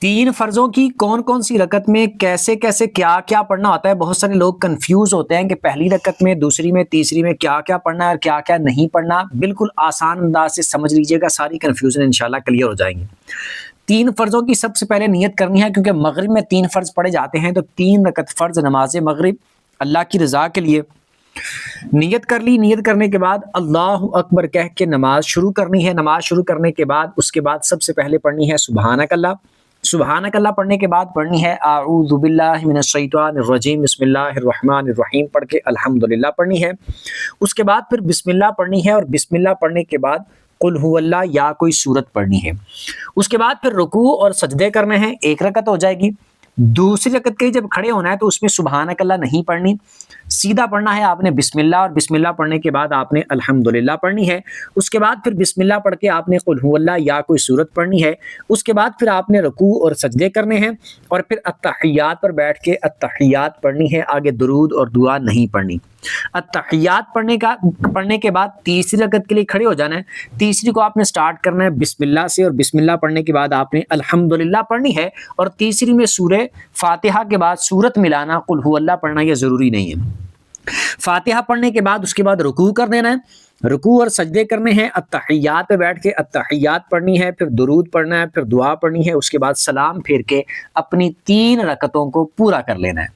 3 فرضوں کی کون کون سی رکعت میں کیسے کیسے کیا کیا پڑھنا ہوتا ہے؟ بہت سارے لوگ کنفیوز ہوتے ہیں کہ پہلی رکعت میں، دوسری میں، تیسری میں کیا کیا پڑھنا ہے اور کیا کیا نہیں پڑھنا۔ بالکل آسان انداز سے سمجھ لیجئے گا، ساری کنفیوژن انشاءاللہ کلیئر ہو جائیں گی۔ 3 فرضوں کی سب سے پہلے نیت کرنی ہے، کیونکہ مغرب میں 3 فرض پڑھے جاتے ہیں، تو 3 رکعت فرض نماز مغرب اللہ کی رضا کے لیے نیت کر لی۔ نیت کرنے کے بعد اللہ اکبر کہہ کے نماز شروع کرنی ہے۔ نماز شروع کرنے کے بعد اس کے بعد سب سے پہلے پڑھنی ہے سبحانک اللہ۔ سبحانک اللہ پڑھنے کے بعد پڑھنی ہے اعوذ باللہ من الشیطان الرجیم بسم اللہ الرحمن الرحیم پڑھ کے الحمدللہ پڑھنی ہے۔ اس کے بعد پھر بسم اللہ پڑھنی ہے، اور بسم اللہ پڑھنے کے بعد قل هو اللہ یا کوئی سورت پڑھنی ہے۔ اس کے بعد پھر رکوع اور سجدے کرنے ہیں، 1 رکعت ہو جائے گی۔ دوسری رکعت کے لیے جب کھڑے ہونا ہے تو اس میں سبحانک اللہ نہیں پڑھنی، سیدھا پڑھنا ہے آپ نے بسم اللہ، اور بسم اللہ پڑھنے کے بعد آپ نے الحمدللہ پڑھنی ہے۔ اس کے بعد پھر بسم اللہ پڑھ کے آپ نے قل هو اللہ یا کوئی سورت پڑھنی ہے۔ اس کے بعد پھر آپ نے رکوع اور سجدے کرنے ہیں، اور پھر التحیات پر بیٹھ کے التحیات پڑھنی ہے، آگے درود اور دعا نہیں پڑھنی۔ التحیات پڑھنے کے بعد تیسری رکعت کے لیے کھڑے ہو جانا ہے۔ تیسری کو آپ نے سٹارٹ کرنا ہے بسم اللہ سے، اور بسم اللہ پڑھنے کے بعد آپ نے الحمدللہ پڑھنی ہے، اور تیسری میں سورہ فاتحہ کے بعد سورت ملانا قل هو اللہ پڑھنا یہ ضروری نہیں ہے۔ فاتحہ پڑھنے کے بعد اس کے بعد رکوع کر دینا ہے، رکوع اور سجدے کرنے ہیں، التحیات پہ بیٹھ کے التحیات پڑھنی ہے، پھر درود پڑھنا ہے، پھر دعا پڑھنی ہے، اس کے بعد سلام پھیر کے اپنی 3 رکعتوں کو پورا کر لینا ہے۔